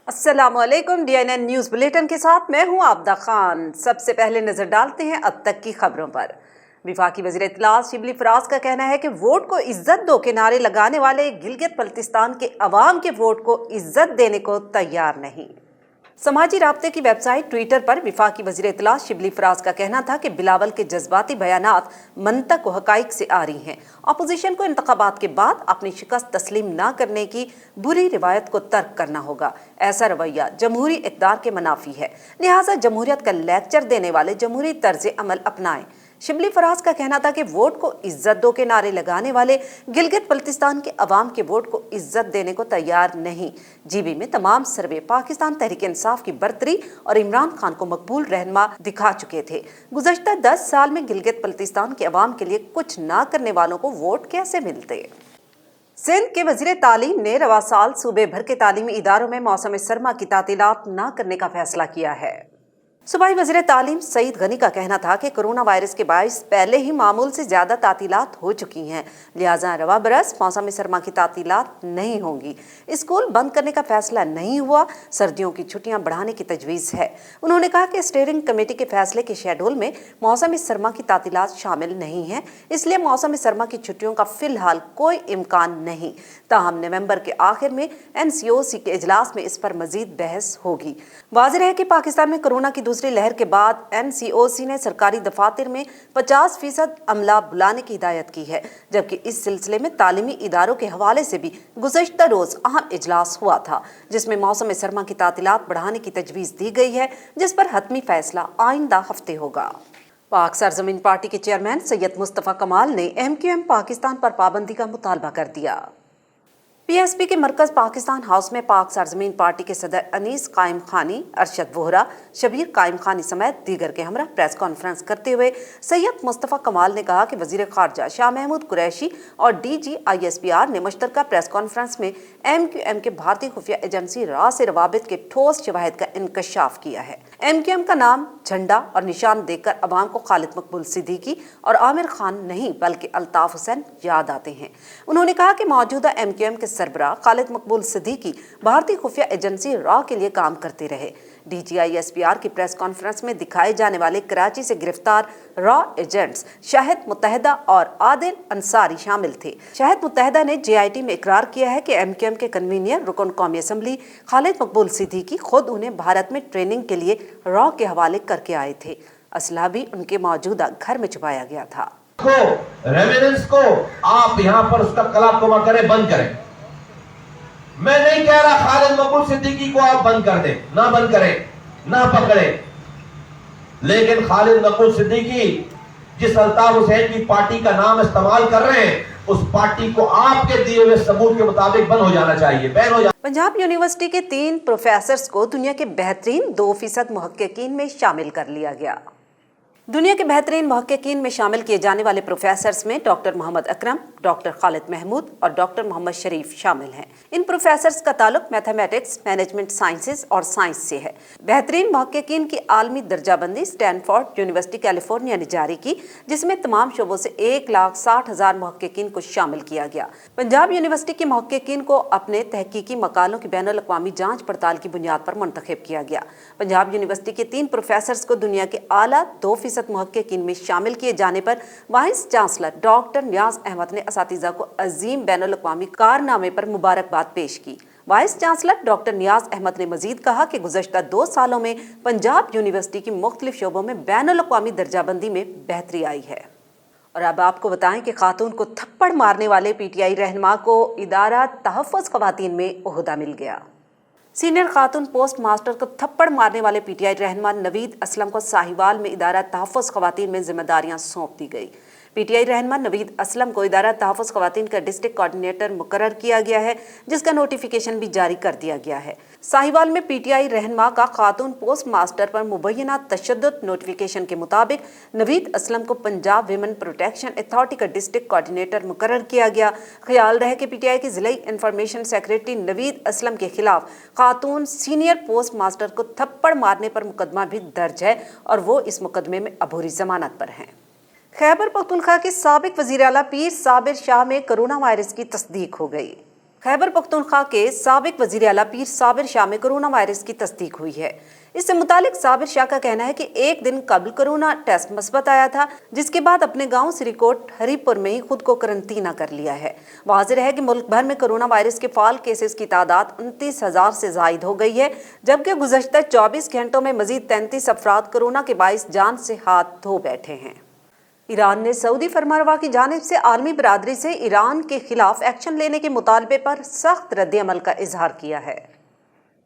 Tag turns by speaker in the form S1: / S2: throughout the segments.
S1: अस्सलामुअलैकुम। DNN news bulletin के साथ मैं हूं आबदा खान। सबसे पहले नजर डालते हैं अब तक की खबरों पर। वफाकी वज़ीर इत्तलात शिबली फराज का कहना है कि वोट को इज्जत दो के नारे लगाने वाले गिलगित बल्तिस्तान के अवाम के वोट को इज्जत देने को तैयार नहीं। समाजी राब्ते की वेबसाइट ट्विटर पर वफाकी वज़ीर इत्तलात शिबली फराज का कहना था कि बिलावल के जज्बाती बयानात मंतक व हकाइक से आ रही हैं। अपोजिशन को इंतखाबात के बाद अपनी शिकस्त तस्लीम न करने की बुरी रिवायत को तर्क करना होगा। ऐसा रवैया जमहूरी इक़दार के मनाफी है, लिहाजा जमहूरियत का लेक्चर देने वाले जमहूरी तर्ज अमल अपनाएं। शिबली फराज का कहना था कि वोट को इज्जत दो के नारे लगाने वाले गिलगित बल्तिस्तान के अवाम के वोट को इज्जत देने को तैयार नहीं। जीबी में तमाम सर्वे पाकिस्तान तहरीक इंसाफ की बर्तरी और इमरान खान को मकबूल रहनुमा दिखा चुके थे। गुज़श्ता 10 साल में गिलगित बल्तिस्तान के अवाम के लिए कुछ ना करने वालों को वोट कैसे मिलते। सिंध के वज़ीर तालीम ने रवा साल सूबे भर के तालीमी इदारों में मौसम सरमा की तातीलात न करने का फैसला किया है। सूबाई वज़ीर तालीम सईद गनी का कहना था कि कोरोना वायरस के बायस पहले ही मामूल से ज़्यादा तातीलात हो चुकी हैं, लिहाजा रवा बरस मौसम सरमा की तातीलात नहीं होंगी। स्कूल बंद करने का फैसला नहीं हुआ, सर्दियों की छुट्टियां बढ़ाने की तजवीज़ है। उन्होंने कहा कि स्टीयरिंग कमेटी के फैसले के शेड्यूल में मौसम सरमा की तातीलात शामिल नहीं है, इसलिए मौसम सरमा की छुट्टियों का फिलहाल कोई इम्कान नहीं। ताहम नवंबर के आखिर में NCOC के इजलास में इस पर मजीद बहस होगी। वाज़ेह है कि पाकिस्तान में कोरोना की दूसरी लहर के बाद NCOC ने सरकारी दफातर में 50% अमला बुलाने की हिदायत की है, जबकि इस सिलसिले में तालीमी इदारों के हवाले से भी गुज़श्ता रोज अहम इजलास हुआ था, जिसमें मौसम सरमा की तातीलात बढ़ाने की तजवीज़ दी गई है, जिस पर हतमी फैसला आइंदा हफ्ते होगा। पाक सरजमीन पार्टी के चेयरमैन सैयद मुस्तफ़ा कमाल ने MQM पाकिस्तान पर पाबंदी का मुतालबा कर दिया। PSP के मरकज पाकिस्तान हाउस में पाक सरजमीन पार्टी के सदर अनीस कायम खानी, अरशद वोहरा, शबीर कायम खानी समेत दीगर के हमरा प्रेस कॉन्फ्रेंस करते हुए सैयद मुस्तफ़ा कमाल ने कहा कि वज़ीर ख़ारजा शाह महमूद कुरैशी और DG ISPR ने मुश्तरका प्रेस कॉन्फ्रेंस में MQM के भारतीय खुफिया एजेंसी रा से रवाबित के ठोस शवाहिद का इंकशाफ किया है। MQM का नाम, झंडा और निशान देखकर अवाम को खालिद मकबूल सिद्दीकी और आमिर खान नहीं बल्कि अल्ताफ़ हुसैन याद आते हैं। उन्होंने कहा कि मौजूदा MQM के सरबराह खालिद मकबूल सिद्दीकी भारतीय खुफिया एजेंसी रा के लिए काम करते रहे। DG ISPR की प्रेस कॉन्फ्रेंस में दिखाए जाने वाले कराची से गिरफ्तार रा एजेंट्स शाहिद मुत्तहिदा और आदिल अंसारी शामिल थे। शाहिद मुत्तहिदा ने JIT में इकरार किया है कि MQM के कन्वीनियर रुकन कौमी असम्बली खालिद मकबूल सिद्दीकी खुद उन्हें भारत में ट्रेनिंग के लिए रा के हवाले करके आए थे। असला भी उनके मौजूदा घर में छुपाया गया था।
S2: रेमिनेंस को आप यहाँ पर उसका कलाकुमा करें, बंद करें। मैं नहीं कह रहा खालिद मकबूल सिद्दीकी को आप बंद कर दें, ना बंद करें, ना पकड़ें, लेकिन खालिद मकबूल सिद्दीकी जिस अल्ताफ हुसैन की पार्टी का नाम इस्तेमाल कर रहे हैं, उस पार्टी को आपके दिए हुए सबूत के मुताबिक बंद हो जाना चाहिए, बैन हो जाना।
S1: पंजाब यूनिवर्सिटी के 3 प्रोफेसर्स को दुनिया के बेहतरीन 2% मुहक्किकीन में शामिल कर लिया गया। दुनिया के बेहतरीन मुहक्किकीन में शामिल किए जाने वाले प्रोफेसर्स में डॉक्टर मोहम्मद अकरम, डॉक्टर खालिद महमूद और डॉक्टर मोहम्मद शरीफ शामिल हैं। इन प्रोफेसर्स का ताल्लुक मैथमेटिक्स, मैनेजमेंट साइंसेज और साइंस से है। बेहतरीन मुहक्किकीन की आलमी दर्जाबंदी स्टैनफोर्ड यूनिवर्सिटी कैलिफोर्निया ने जारी की, जिसमें तमाम शोबों से 1,60,000 मुहक्किकीन को शामिल किया गया। पंजाब यूनिवर्सिटी के मुहक्किकीन को अपने तहकीकी मकालों की बैनुल अक़वामी जांच पड़ताल की बुनियाद पर मुंतखब किया गया। पंजाब यूनिवर्सिटी के 3 प्रोफेसर्स को दुनिया के आला 2% मुहक्किकीन में शामिल किए जाने पर वाइस चांसलर डॉक्टर नियाज अहमद ने असातिज़ा को अजीम बैनुल अक़वामी कारनामे पर मुबारकबाद पेश की। वाइस चांसलर डॉक्टर नियाज अहमद ने मजीद कहा कि गुज़श्ता 2 सालों में पंजाब यूनिवर्सिटी की मुख्तलिफ शोबों में बैनुल अक़वामी दर्जाबंदी में बेहतरी आई है। और अब आपको बताएं कि खातून को थप्पड़ मारने वाले PTI रहनुमा को इदारा तहफ़्फ़ुज़ ख़वातीन में ओहदा मिल गया। सीनियर खातून पोस्ट मास्टर को थप्पड़ मारने वाले PTI रहनुमा नवीद असलम को साहिवाल में इदारा तहफ़्फ़ुज़ ख़वातीन में जिम्मेदारियां सौंप दी गई। PTI रहनुमा नवीद असलम को इदारा तहफ़्फ़ुज़ ख़वातीन का डिस्ट्रिक्ट कोऑर्डिनेटर मुकर्रर किया गया है, जिसका नोटिफिकेशन भी जारी कर दिया गया है। साहिवाल में PTI रहनुमा का खातून पोस्ट मास्टर पर मुबैना तशद्दुद नोटिफिकेशन के मुताबिक नवीद असलम को पंजाब विमेन प्रोटेक्शन अथॉरिटी का डिस्ट्रिक्ट कोऑर्डिनेटर मुकर्रर किया गया। ख्याल रहे कि PTI की ज़िला इंफॉर्मेशन सेक्रेटरी नवीद असलम के खिलाफ खातून सीनियर पोस्ट मास्टर को थप्पड़ मारने पर मुकदमा भी दर्ज है और वो इस मुकदमे में अबूरी जमानत पर हैं। खैबर पख्तूनख्वा के साबिक वज़ीर आला पीर साबिर शाह में कोरोना वायरस की तस्दीक हो गई। खैबर पख्तूनख्वा के साबिक वजीर आला पीर साबिर शाह में कोरोना वायरस की तस्दीक हुई है। इससे मुतालिक साबिर शाह का कहना है कि एक दिन कबल कोरोना टेस्ट मुस्बत आया था, जिसके बाद अपने गांव सिरीकोट हरीपुर में ही खुद को करंटीना कर लिया है। वाज़ेह है कि मुल्क भर में कोरोना वायरस के फाल केसेस की तादाद 29,000 से जायद हो गई है, जबकि गुज़श्ता 24 घंटों में मजीद 33 अफराद कोरोना के बाइस जान से हाथ धो बैठे हैं। ईरान ने सऊदी फरमारवा की जानिब से आलमी बरादरी से ईरान के खिलाफ एक्शन लेने के मुतालबे पर सख्त रद्द-ए-अमल का इजहार किया है।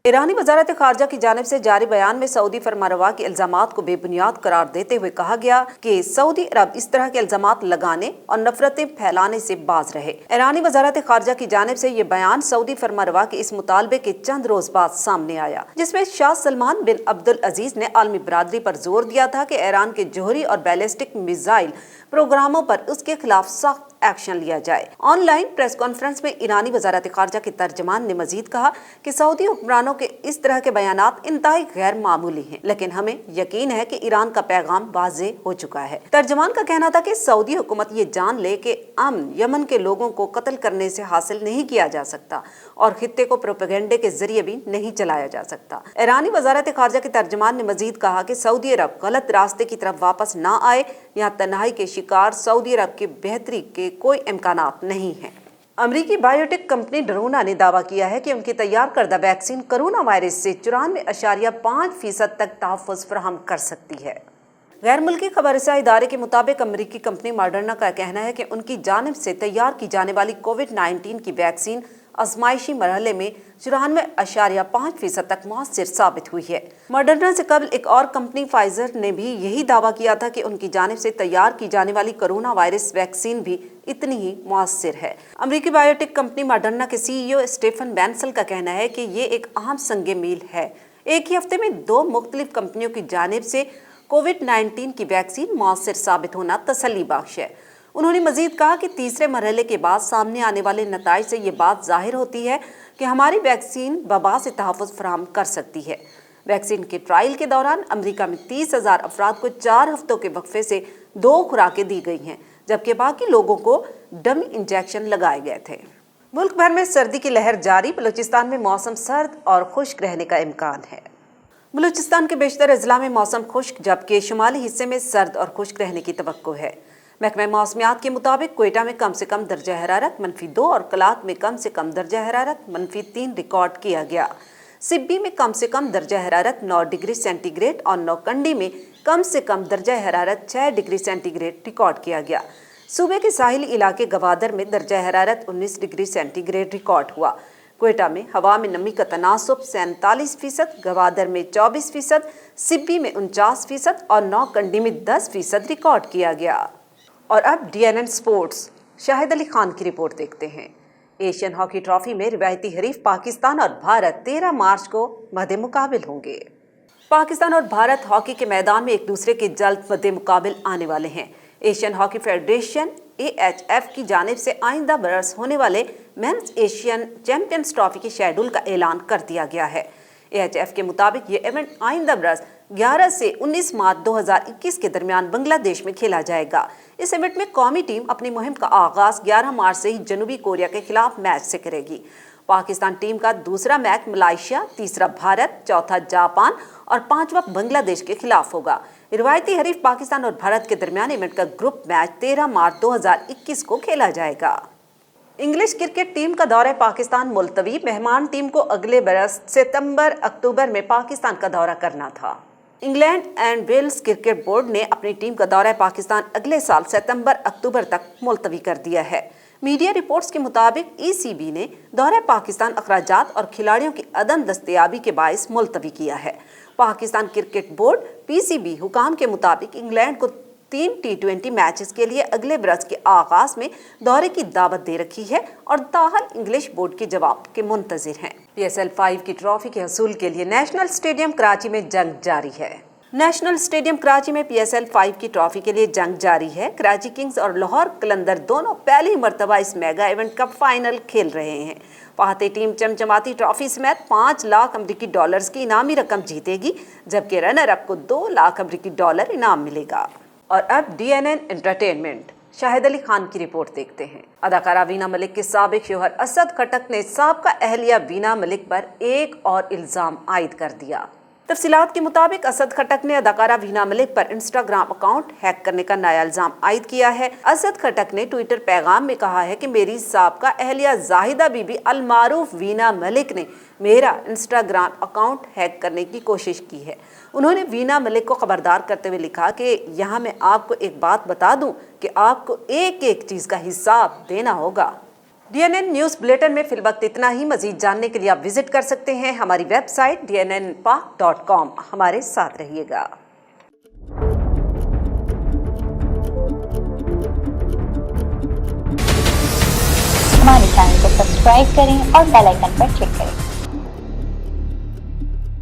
S1: ईरानी वजारत खारजा की जानिब से जारी बयान में सऊदी फरमारवा के इल्जामात को बेबुनियाद करार देते हुए कहा गया कि सऊदी अरब इस तरह के इल्जामात लगाने और नफरतें फैलाने से बाज रहे। ईरानी वजारत खारजा की जानिब से ये बयान सऊदी फरमारवा के इस मुतालबे के चंद रोज बाद सामने आया, जिसमें शाह सलमान बिन अब्दुल अजीज ने आलमी बरादरी पर जोर दिया था कि ईरान के जोहरी और बैलिस्टिक मिसाइल प्रोग्रामों पर उसके खिलाफ सख्त एक्शन लिया जाए। ऑनलाइन प्रेस कॉन्फ्रेंस में ईरानी वजारत खारजा के तर्जमान ने मजीद कहा कि सऊदी हुक्मरानों के इस तरह के बयानात इंतहाई गैर मामूली हैं, लेकिन हमें यकीन है कि ईरान का पैगाम वाज़ेह हो चुका है। तर्जमान का कहना था कि सऊदी हुकूमत ये जान ले कि अमन यमन के लोगों को कत्ल करने से हासिल नहीं किया जा सकता और खित्ते को प्रोपेगेंडे के जरिए भी नहीं चलाया जा सकता। ईरानी वजारत खारजा के तर्जमान ने मजीद कहा कि सऊदी अरब गलत रास्ते की तरफ वापस न आए, यहाँ तन्हाई के शिकार सऊदी अरब की बेहतरी के कोई इम्कानात नहीं है। अमरीकी बायोटेक कंपनी डरोना ने दावा किया है कि उनकी तैयार करदा वैक्सीन कोरोना वायरस से 94.5% तक तहफ़्फ़ुज़ फराहम कर सकती है। गैर मुल्की खबररसा इदारे के मुताबिक अमरीकी कंपनी मॉडर्ना का कहना है कि उनकी जानिब से तैयार की जाने वाली कोविड-19 की वैक्सीन आजमाइशी मरहले में 94.5% तक मौसर साबित हुई है। मॉडर्ना से कबल एक और कंपनी फाइजर ने भी यही दावा किया था कि उनकी जानिब से तैयार की जाने वाली कोरोना वायरस वैक्सीन भी इतनी ही मौसर है। अमरीकी बायोटेक कंपनी मॉडर्ना के CEO स्टीफन बैंसल का कहना है कि ये एक अहम संगे मील है। एक ही हफ्ते में 2 मुख्तलिफ कंपनियों की जानिब से कोविड-19 की वैक्सीन मौसर साबित होना तसल्ली बख्श है। उन्होंने मजीद कहा कि तीसरे मरहले के बाद सामने आने वाले नताइज से ये बात जाहिर होती है कि हमारी वैक्सीन वबा से तहफ़्फ़ुज़ फराहम कर सकती है। वैक्सीन के ट्रायल के दौरान अमेरिका में 30,000 अफराद को 4 हफ्तों के वक्फे से 2 खुराकें दी गई हैं, जबकि बाकी लोगों को डमी इंजेक्शन लगाए गए थे। मुल्क भर में सर्दी की लहर जारी, बलूचिस्तान में मौसम सर्द और खुश्क रहने का इम्कान है। बलूचिस्तान के बेशतर अजला में मौसम खुश्क, जबकि शुमाली हिस्से में सर्द और खुश्क रहने की तवक्को है। महकमा मौसमियात के मुताबिक कोयटा में कम से कम दर्जा हरारत -2 और कलात में कम से कम दर्जा हरारत -3 रिकॉर्ड किया गया। सिब्बी में कम से कम दर्जा हरारत 9 डिग्री सेंटीग्रेड और नौकंडी में कम से कम दर्जा हरारत 6 डिग्री सेंटीग्रेड रिकॉर्ड किया गया। सूबे के साहिली इलाके गवादर में दर्जा हरारत 19 डिग्री सेंटीग्रेड रिकॉर्ड हुआ। कोयटा में हवा में नमी का तनासुब 47%, गवादर में 24%, सिब्बी में 49% और नौकंडी में 10% रिकॉर्ड किया गया। और अब DNN स्पोर्ट्स शाहिद अली खान की रिपोर्ट देखते हैं। एशियन हॉकी ट्रॉफी में रिवायती हरीफ पाकिस्तान और भारत 13 मार्च को मद्दे मुकाबिल होंगे। पाकिस्तान और भारत हॉकी के मैदान में एक दूसरे के जल्द मद्दे मुकाबिल आने वाले हैं। एशियन हॉकी फेडरेशन AHF की जानिब से आइंदा बरस होने वाले मेंस एशियन चैंपियंस ट्रॉफी के शेड्यूल का ऐलान कर दिया गया है। AHF के मुताबिक ये इवेंट आइंदा बरस 11 से 19 मार्च 2021 के दरमियान बांग्लादेश में खेला जाएगा। इस इवेंट में कौमी टीम अपनी मुहिम का आगाज 11 मार्च से ही जनूबी कोरिया के खिलाफ मैच से करेगी। पाकिस्तान टीम का दूसरा मैच मलेशिया, तीसरा भारत, चौथा जापान और 5वां बांग्लादेश के खिलाफ होगा। रिवायती हरीफ पाकिस्तान और भारत के दरमियान इवेंट का ग्रुप मैच 13 मार्च 2021 को खेला जाएगा। इंग्लिश क्रिकेट टीम का दौरा पाकिस्तान मुलतवी, मेहमान टीम को अगले बरस सितंबर-अक्टूबर में पाकिस्तान का दौरा करना था। England and Wales cricket board ने अपनी टीम का दौरा पाकिस्तान अगले साल सितंबर-अक्टूबर तक मुलतवी कर दिया है। मीडिया रिपोर्ट्स के मुताबिक ECB ने दौरा पाकिस्तान अखराजात और खिलाड़ियों की अदम दस्तयाबी के बायस मुलतवी किया है। पाकिस्तान क्रिकेट बोर्ड PCB हुकाम के मुताबिक इंग्लैंड को 3 T20 मैचेस के लिए अगले बरस के आगाज में दौरे की दावत दे रखी है और ताहल इंग्लिश बोर्ड के जवाब के मुंतजिर हैं। PSL 5 की ट्रॉफी के हसूल के लिए नेशनल स्टेडियम कराची में जंग जारी है। नेशनल स्टेडियम कराची में PSL 5 की ट्रॉफी के लिए जंग जारी है। कराची किंग्स और लाहौर कलंदर दोनों पहली मर्तबा इस मेगा इवेंट का फाइनल खेल रहे हैं। फाते टीम चमचमाती ट्रॉफी समेत 5 लाख अमरीकी डॉलर्स की इनामी रकम जीतेगी, जबकि रनर अप को $2 लाख अमरीकी डॉलर इनाम मिलेगा। और अब DNN एंटरटेनमेंट शाहिद अली खान की रिपोर्ट देखते हैं। अदाकारा वीना मलिक के साबिक शोहर असद खटक ने साबका अहलिया वीना मलिक पर एक और इल्जाम आयद कर दिया। तफसीलात के मुताबिक असद खटक ने अदाकारा वीना मलिक पर इंस्टाग्राम अकाउंट हैक करने का नया इल्जाम आयद किया है। असद खटक ने ट्विटर पैगाम में कहा है कि मेरी साबका अहलिया जाहिदा बीबी अलमारूफ वीना मलिक ने मेरा इंस्टाग्राम अकाउंट हैक करने की कोशिश की है। उन्होंने वीना मलिक को खबरदार करते हुए लिखा कि यहाँ मैं आपको एक बात बता दूं कि आपको एक एक चीज़ का हिसाब देना होगा। DNN न्यूज़ बुलेटिन में फिलवक्त इतना ही। मजीद जानने के लिए आप विजिट कर सकते हैं हमारी वेबसाइट dnnpak.com। हमारे साथ रहिएगा।
S3: हमारे चैनल को सब्सक्राइब करें और बेल आइकन पर क्लिक करें।